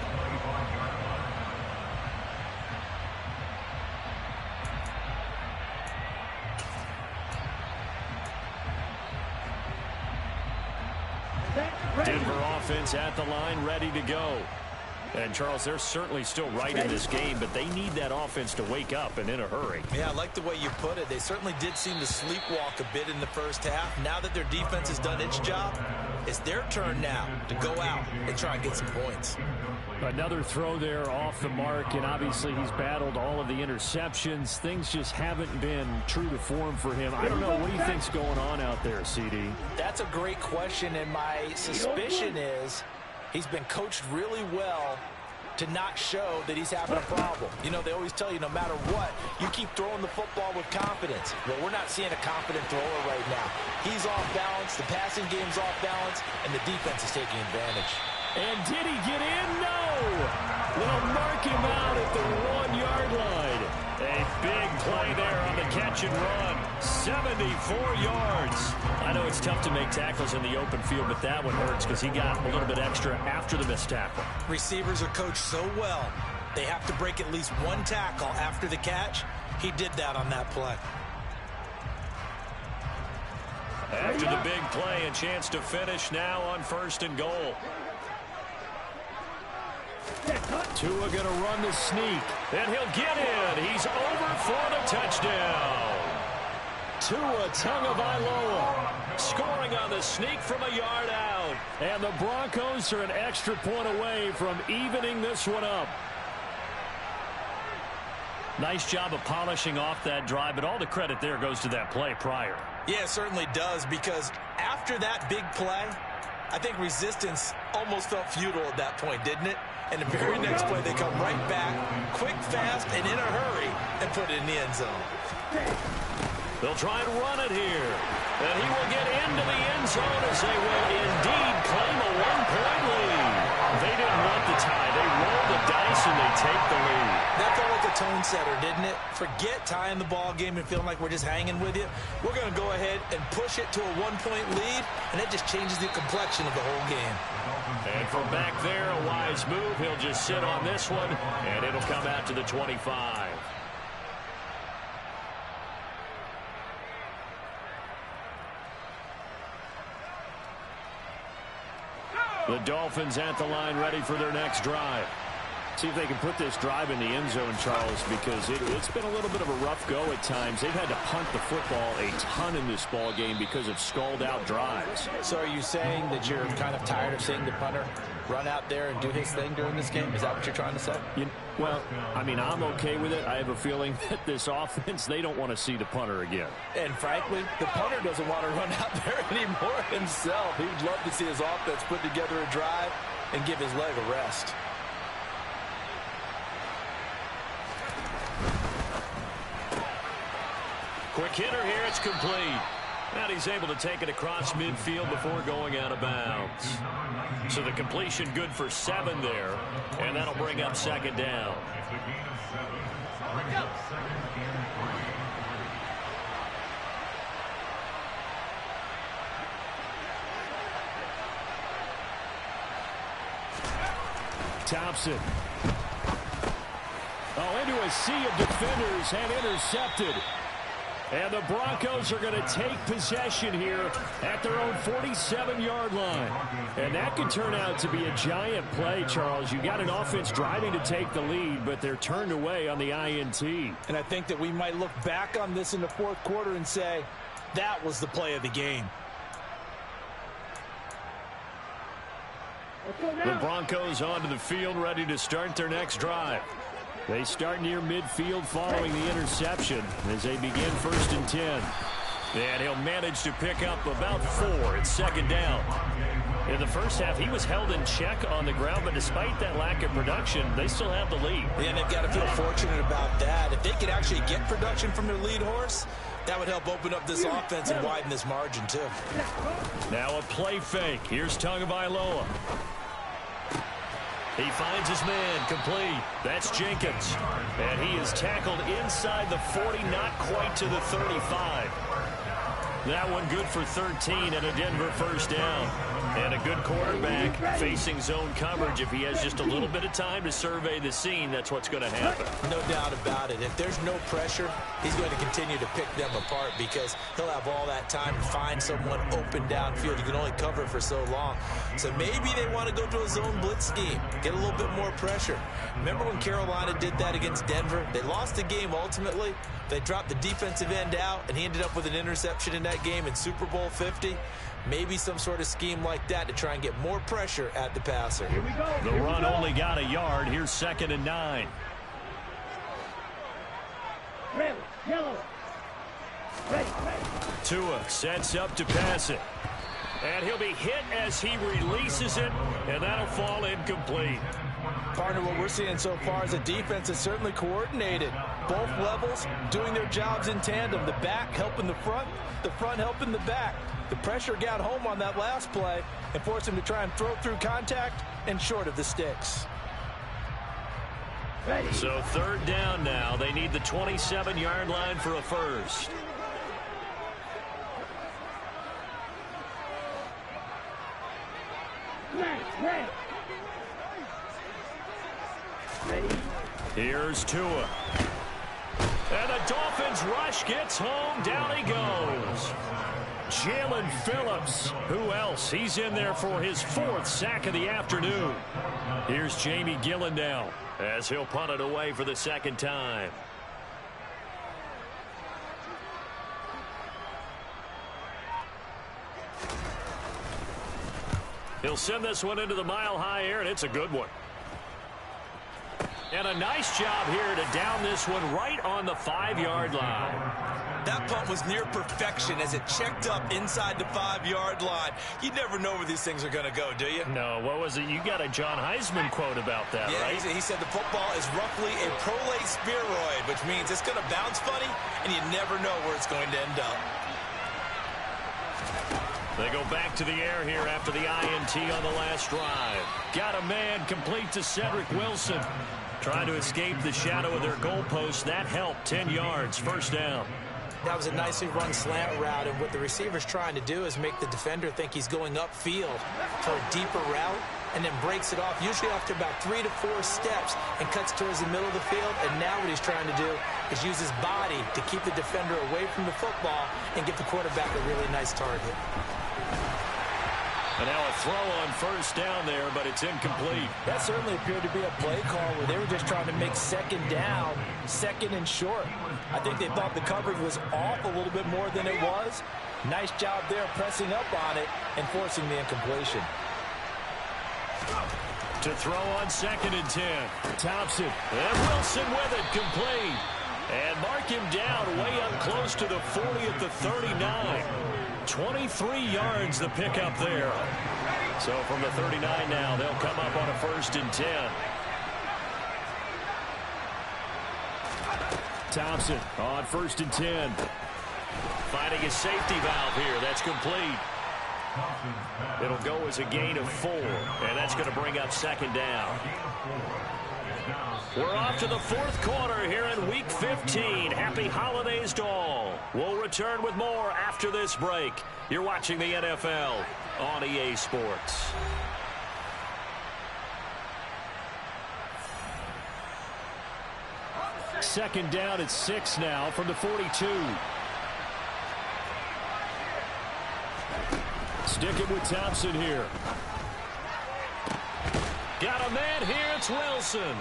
Denver offense at the line, ready to go. And, Charles, they're certainly still right in this game, but they need that offense to wake up and in a hurry. Yeah, I like the way you put it. They certainly did seem to sleepwalk a bit in the 1st half. Now that their defense has done its job, it's their turn now to go out and try and get some points. Another throw there off the mark, and obviously he's battled all of the interceptions. Things just haven't been true to form for him. I don't know. What do you think's going on out there, CD? That's a great question, and my suspicion is he's been coached really well to not show that he's having a problem. You know, they always tell you no matter what, you keep throwing the football with confidence. Well, we're not seeing a confident thrower right now. He's off balance, the passing game's off balance, and the defense is taking advantage. And did he get in? No! They'll mark him out at the 1-yard line. A big play there on the catch and run. 74 yards. I know it's tough to make tackles in the open field, but that one hurts because he got a little bit extra after the missed tackle. Receivers are coached so well. They have to break at least one tackle after the catch. He did that on that play. After the big play, a chance to finish now on 1st and goal. Tua going to run the sneak, and he'll get in. He's over for the touchdown. Tua Tagovailoa scoring on the sneak from a yard out. And the Broncos are an extra point away from evening this one up. Nice job of polishing off that drive, but all the credit there goes to that play prior. Yeah, it certainly does, because after that big play, I think resistance almost felt futile at that point, didn't it? And the very next play, they come right back, quick, fast, and in a hurry, and put it in the end zone. They'll try and run it here. And he will get into the end zone as they will indeed claim a 1-point lead. They didn't want the tie. They rolled the dice and they take the lead. That felt like a tone setter, didn't it? Forget tying the ball game and feeling like we're just hanging with you. We're going to go ahead and push it to a 1-point lead, and that just changes the complexion of the whole game. And from back there, a wise move. He'll just sit on this one, and it'll come out to the 25. The Dolphins at the line, ready for their next drive. See if they can put this drive in the end zone, Charles, because it's been a little bit of a rough go at times. They've had to punt the football a ton in this ball game because of stalled-out drives. So are you saying that you're kind of tired of seeing the punter run out there and do his thing during this game? Is that what you're trying to say? Well, I mean, I'm okay with it. I have a feeling that this offense, they don't want to see the punter again. And frankly, the punter doesn't want to run out there anymore himself. He'd love to see his offense put together a drive and give his leg a rest. Quick hitter here, it's complete. And he's able to take it across midfield before going out of bounds. So the completion good for 7 there, and that'll bring up 2nd down. Thompson. Oh, into a sea of defenders and intercepted. And the Broncos are going to take possession here at their own 47-yard line. And that could turn out to be a giant play, Charles. You got an offense driving to take the lead, but they're turned away on the INT. And I think that we might look back on this in the 4th quarter and say, that was the play of the game. The Broncos onto the field, ready to start their next drive. They start near midfield following the interception as they begin 1st and 10. And he'll manage to pick up about 4. It's 2nd down. In the first half, he was held in check on the ground, but despite that lack of production, they still have the lead. And they've got to feel fortunate about that. If they could actually get production from their lead horse, that would help open up this offense and widen this margin, too. Now a play fake. Here's Tagovailoa. He finds his man, complete. That's Jenkins. And he is tackled inside the 40, not quite to the 35. That one good for 13 and a Denver 1st down. And a good quarterback facing zone coverage. If he has just a little bit of time to survey the scene, that's what's going to happen. No doubt about it. If there's no pressure, he's going to continue to pick them apart because he'll have all that time to find someone open downfield. You can only cover for so long. So maybe they want to go to a zone blitz scheme, get a little bit more pressure. Remember when Carolina did that against Denver? They lost the game ultimately. They dropped the defensive end out, and he ended up with an interception in that game in Super Bowl 50. Maybe some sort of scheme like that to try and get more pressure at the passer. Here we go. The run only got a yard. Here's 2nd and 9. Red, yellow. Ready. Tua sets up to pass it. And he'll be hit as he releases it, and that'll fall incomplete. Partner, what we're seeing so far is a defense that's certainly coordinated. Both levels doing their jobs in tandem. The back helping the front helping the back. The pressure got home on that last play and forced him to try and throw through contact and short of the sticks. So third down now. They need the 27-yard line for a first. Here's Tua. And the Dolphins rush gets home. Down he goes. Jalen Phillips. Who else? He's in there for his 4th sack of the afternoon. Here's Jamie Gillen now as he'll punt it away for the 2nd time. He'll send this one into the mile-high air, and it's a good one. And a nice job here to down this one right on the 5-yard line. That punt was near perfection as it checked up inside the 5-yard line. You never know where these things are going to go, do you? No, what was it? You got a John Heisman quote about that, yeah, right? He said the football is roughly a prolate spheroid, which means it's going to bounce funny, and you never know where it's going to end up. They go back to the air here after the INT on the last drive. Got a man complete to Cedric Wilson. Trying to escape the shadow of their goalpost. That helped. 10 yards. First down. That was a nicely run slant route, and what the receiver's trying to do is make the defender think he's going upfield for a deeper route, and then breaks it off, usually after about 3 to 4 steps, and cuts towards the middle of the field. And now what he's trying to do is use his body to keep the defender away from the football and give the quarterback a really nice target. And now a throw on first down there, but it's incomplete. That certainly appeared to be a play call where they were just trying to make second down, second and short. I think they thought the coverage was off a little bit more than it was. Nice job there pressing up on it and forcing the incompletion. To throw on 2nd and 10. Thompson. And Wilson with it, complete. And mark him down way up close to the 40 at the 39. 23 yards the pickup there. So from the 39 now, they'll come up on a 1st and 10. Thompson on 1st and 10. Finding a safety valve here. That's complete. It'll go as a gain of 4, and that's going to bring up 2nd down. We're off to the 4th quarter here in Week 15. Happy holidays to all. We'll return with more after this break. You're watching the NFL on EA Sports. Second down at 6 now from the 42. Sticking with Thompson here. Got a man here. It's Wilson.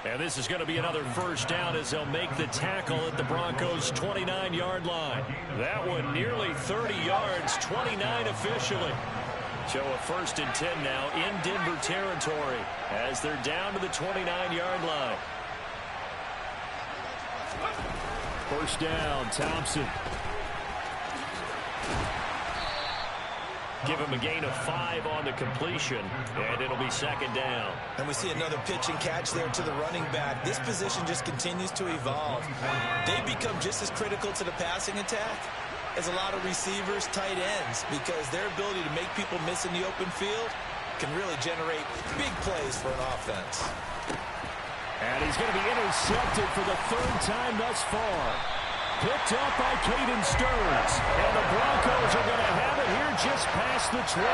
And this is going to be another first down as they'll make the tackle at the Broncos' 29-yard line. That one nearly 30 yards, 29 officially. So a 1st and 10 now in Denver territory as they're down to the 29-yard line. First down, Thompson. Give him a gain of 5 on the completion, and it'll be 2nd down. And we see another pitch and catch there to the running back. This position just continues to evolve. They become just as critical to the passing attack as a lot of receivers, tight ends, because their ability to make people miss in the open field can really generate big plays for an offense. And he's going to be intercepted for the 3rd time thus far. Picked up by Caden Stearns. And the Broncos are going to have it here just past the 25.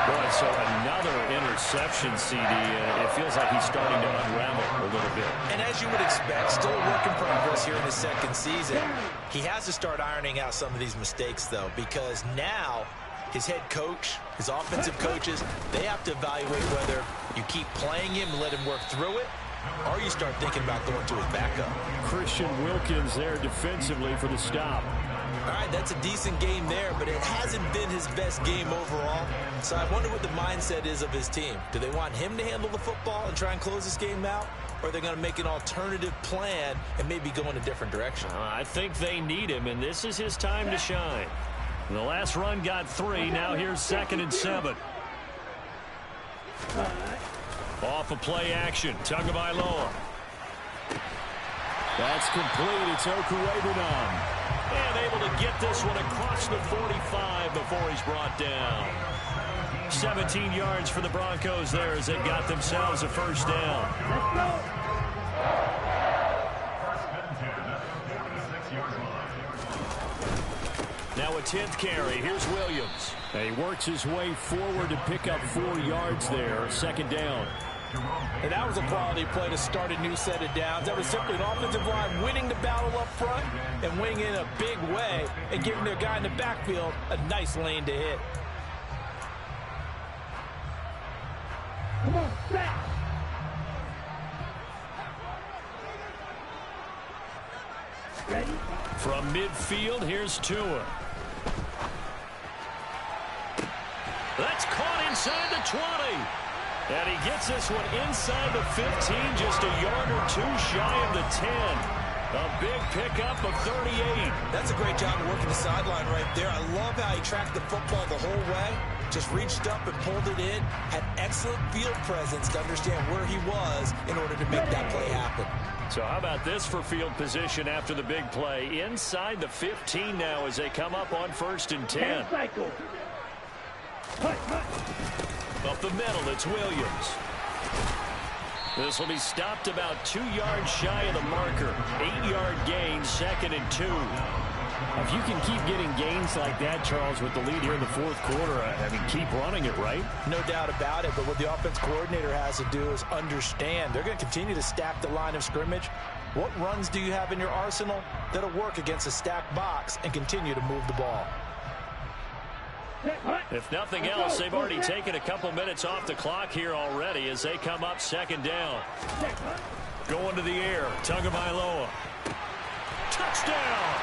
Boy, so another interception, CD. It feels like he's starting to unravel a little bit. And as you would expect, still a work in progress here in his 2nd season. He has to start ironing out some of these mistakes, though, because now his head coach, his offensive coaches, they have to evaluate whether you keep playing him and let him work through it, or you start thinking about going to his backup. Christian Wilkins there defensively for the stop. All right, that's a decent game there, but it hasn't been his best game overall. So I wonder what the mindset is of his team. Do they want him to handle the football and try and close this game out? Or are they going to make an alternative plan and maybe go in a different direction? I think they need him, and this is his time to shine. The last run got 3. Now here's 2nd and 7. Off of play action. Tagovailoa. That's complete. It's Okuegbunam. And able to get this one across the 45 before he's brought down. 17 yards for the Broncos there as they got themselves a first down. Now a 10th carry. Here's Williams. And he works his way forward to pick up 4 yards there. 2nd down. And that was a quality play to start a new set of downs. That was simply an offensive line winning the battle up front and winning in a big way and giving their guy in the backfield a nice lane to hit. Come on, set. Ready? From midfield, here's Tua. That's caught inside the 20. And he gets this one inside the 15, just a yard or 2 shy of the 10. A big pickup of 38. That's a great job of working the sideline right there. I love how he tracked the football the whole way. Just reached up and pulled it in. Had excellent field presence to understand where he was in order to make that play happen. So how about this for field position after the big play? Inside the 15 now as they come up on 1st and 10. Cycle. Hut, hut. Up the middle, it's Williams. This will be stopped about 2 yards shy of the marker. 8-yard gain, 2nd and 2. If you can keep getting gains like that, Charles, with the lead here in the 4th quarter, I mean, keep running it, right? No doubt about it, but what the offense coordinator has to do is understand. They're going to continue to stack the line of scrimmage. What runs do you have in your arsenal that'll work against a stacked box and continue to move the ball? If nothing else, they've already taken a couple minutes off the clock here already as they come up 2nd down. Going to the air, Tagovailoa. Touchdown!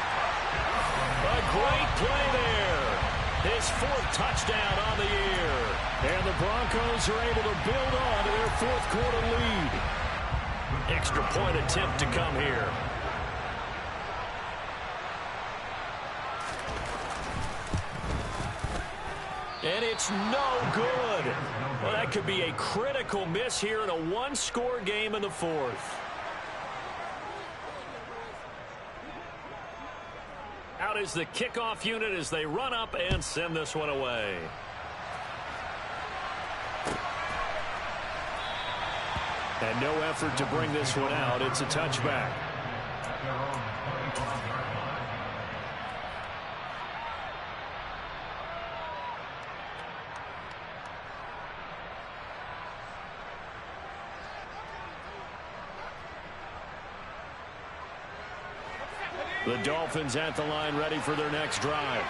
A great play there. His 4th touchdown on the year. And the Broncos are able to build on to their 4th quarter lead. Extra point attempt to come here. And it's no good. Well, that could be a critical miss here in a 1-score game in the 4th. Out is the kickoff unit as they run up and send this one away. And no effort to bring this one out. It's a touchback. The Dolphins at the line ready for their next drive.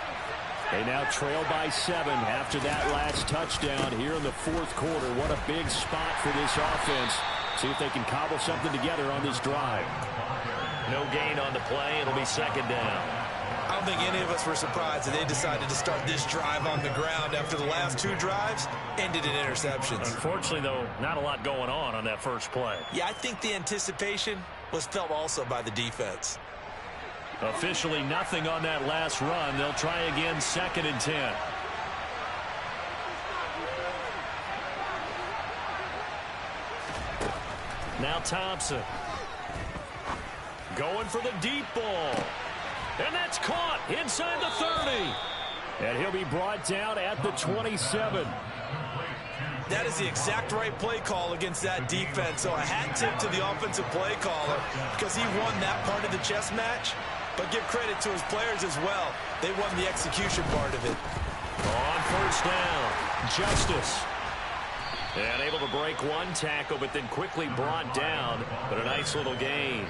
They now trail by 7 after that last touchdown here in the 4th quarter. What a big spot for this offense. See if they can cobble something together on this drive. No gain on the play. It'll be 2nd down. I don't think any of us were surprised that they decided to start this drive on the ground after the last 2 drives ended in interceptions. Unfortunately, though, not a lot going on that first play. Yeah, I think the anticipation was felt also by the defense. Officially nothing on that last run. They'll try again 2nd and 10. Now Thompson. Going for the deep ball. And that's caught inside the 30. And he'll be brought down at the 27. That is the exact right play call against that defense. So a hat tip to the offensive play caller because he won that part of the chess match. But give credit to his players as well. They won the execution part of it. On 1st down, Justice. And able to break 1 tackle, but then quickly brought down. But a nice little gain.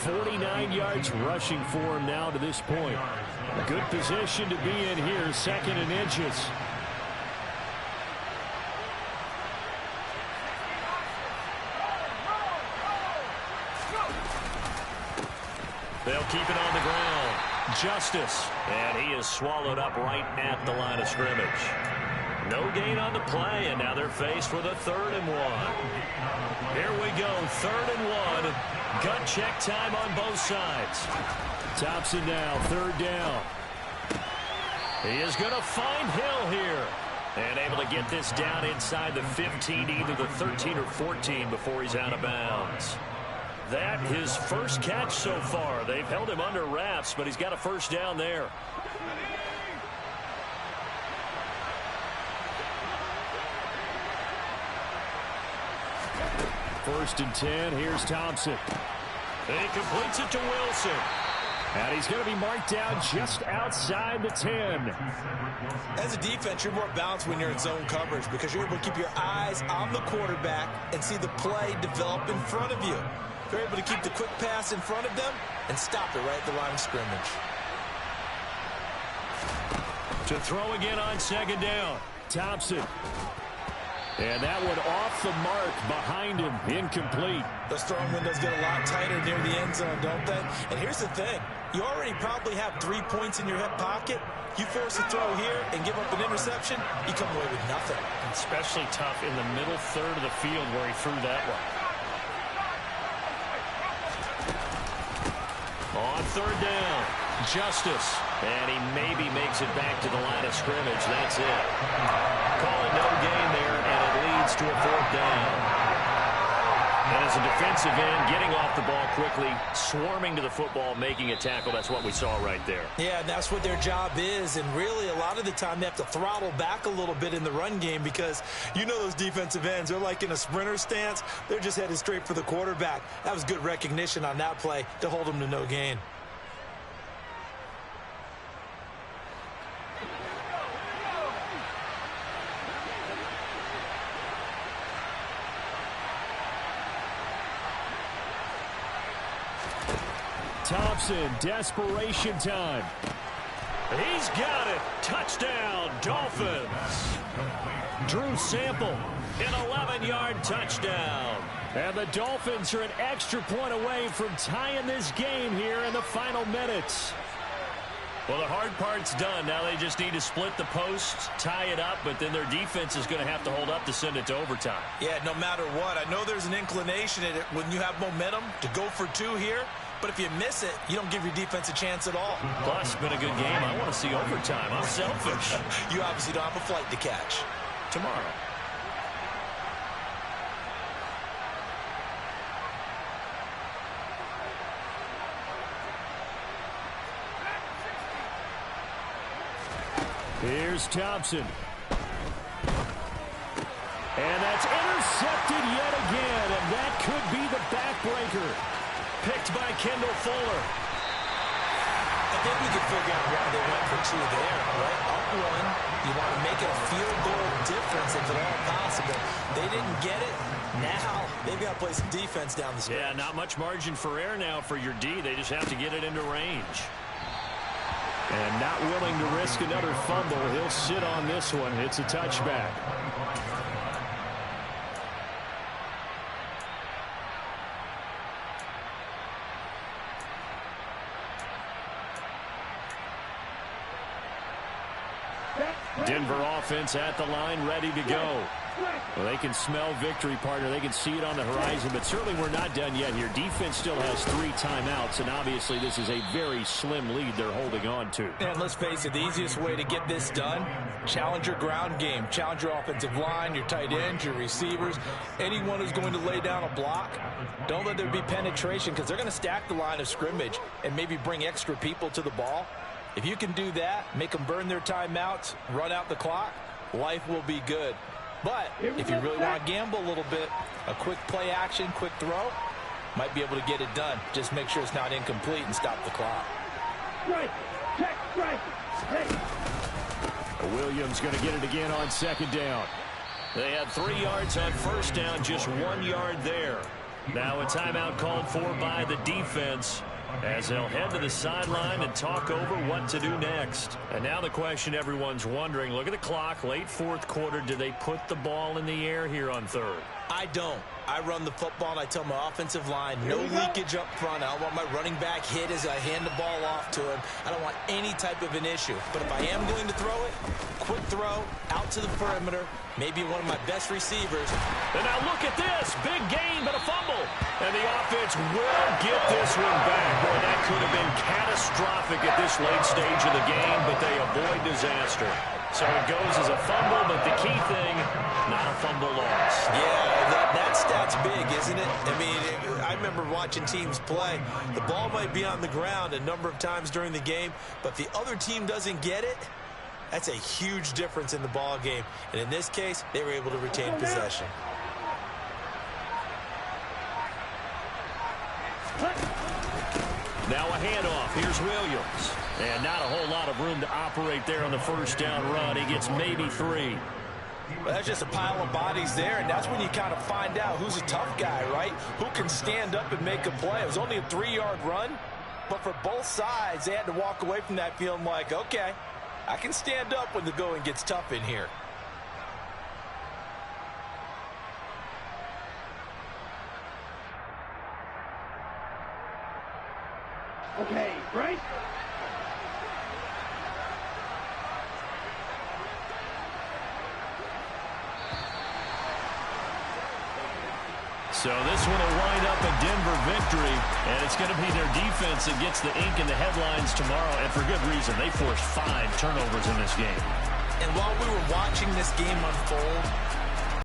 49 yards rushing for him now to this point. A good position to be in here, 2nd and inches. They'll keep it on the ground. Justice. And he is swallowed up right at the line of scrimmage. No gain on the play, and now they're faced with a 3rd and 1. Here we go, 3rd and 1. Gut check time on both sides. Thompson now, 3rd down. He is going to find Hill here. And able to get this down inside the 15, either the 13 or 14 before he's out of bounds. That his first catch so far. They've held him under wraps, but he's got a first down there. First and 10. Here's Thompson. He completes it to Wilson. And he's going to be marked down just outside the 10. As a defense, you're more balanced when you're in zone coverage because you're able to keep your eyes on the quarterback and see the play develop in front of you. You're able to keep the quick pass in front of them and stop it right at the line of scrimmage. To throw again on second down. Thompson. And that one off the mark behind him. Incomplete. Those throwing windows get a lot tighter near the end zone, don't they? And here's the thing. You already probably have 3 points in your hip pocket. You force a throw here and give up an interception, you come away with nothing. Especially tough in the middle third of the field where he threw that one. On third down, Justice. And he maybe makes it back to the line of scrimmage. That's it. Call it no gain there, and it leads to a fourth down. And as a defensive end, getting off the ball quickly, swarming to the football, making a tackle, that's what we saw right there. Yeah, and that's what their job is. And really, a lot of the time, they have to throttle back a little bit in the run game because you know those defensive ends, they're like in a sprinter stance. They're just headed straight for the quarterback. That was good recognition on that play to hold them to no gain. Thompson, desperation time. He's got it. Touchdown, Dolphins. Drew Sample, an 11-yard touchdown. And the Dolphins are an extra point away from tying this game here in the final minutes. Well, the hard part's done. Now they just need to split the posts, tie it up, but then their defense is going to have to hold up to send it to overtime. Yeah, no matter what. I know there's an inclination in it when you have momentum to go for 2 here. But if you miss it, you don't give your defense a chance at all. Plus, it's been a good game. I want to see overtime. I'm selfish. You obviously don't have a flight to catch. Tomorrow. Here's Thompson. And that's intercepted yet again. And that could be the backbreaker. Picked by Kendall Fuller. I think we can figure out why they went for 2 there, right? Up 1, you want to make it a field goal difference if at all possible. They didn't get it. Now they've got to play some defense down the stretch. Yeah, not much margin for error now for your D. They just have to get it into range. And not willing to risk another fumble. He'll sit on this one. It's a touchback. Denver offense at the line, ready to go. Well, they can smell victory, partner. They can see it on the horizon, but certainly we're not done yet here. Defense still has 3 timeouts, and obviously this is a very slim lead they're holding on to. And let's face it, the easiest way to get this done, challenge your ground game. Challenge your offensive line, your tight ends, your receivers, anyone who's going to lay down a block. Don't let there be penetration because they're going to stack the line of scrimmage and maybe bring extra people to the ball. If you can do that, make them burn their timeouts, run out the clock, life will be good. But if you really want to gamble a little bit, a quick play action, quick throw, might be able to get it done. Just make sure it's not incomplete and stop the clock. Strike, check, strike, hey. Williams going to get it again on second down. They had 3 yards on first down, just 1 yard there. Now a timeout called for by the defense, as they'll head to the sideline and talk over what to do next. And now the question everyone's wondering, look at the clock, late 4th quarter, do they put the ball in the air here on 3rd? I don't. I run the football, and I tell my offensive line, no leakage up front. I don't want my running back hit as I hand the ball off to him. I don't want any type of an issue. But if I am going to throw it, quick throw, out to the perimeter, maybe one of my best receivers. And now look at this. Big gain, but a fumble. And the offense will get this one back. Boy, that could have been catastrophic at this late stage of the game, but they avoid disaster. So it goes as a fumble, but the key thing, not a fumble loss. Yeah, that stat's big, isn't it? I mean, I remember watching teams play. The ball might be on the ground a number of times during the game, but if the other team doesn't get it, that's a huge difference in the ball game. And in this case, they were able to retain possession. Now a handoff. Here's Williams. And not a whole lot of room to operate there on the first down run. He gets maybe 3. Well, that's just a pile of bodies there, and that's when you kind of find out who's a tough guy, right? Who can stand up and make a play. It was only a 3-yard run, but for both sides, they had to walk away from that feeling like, okay, I can stand up when the going gets tough in here. Okay, right? So this one will wind up a Denver victory, and it's going to be their defense that gets the ink in the headlines tomorrow, and for good reason. They forced 5 turnovers in this game. And while we were watching this game unfold,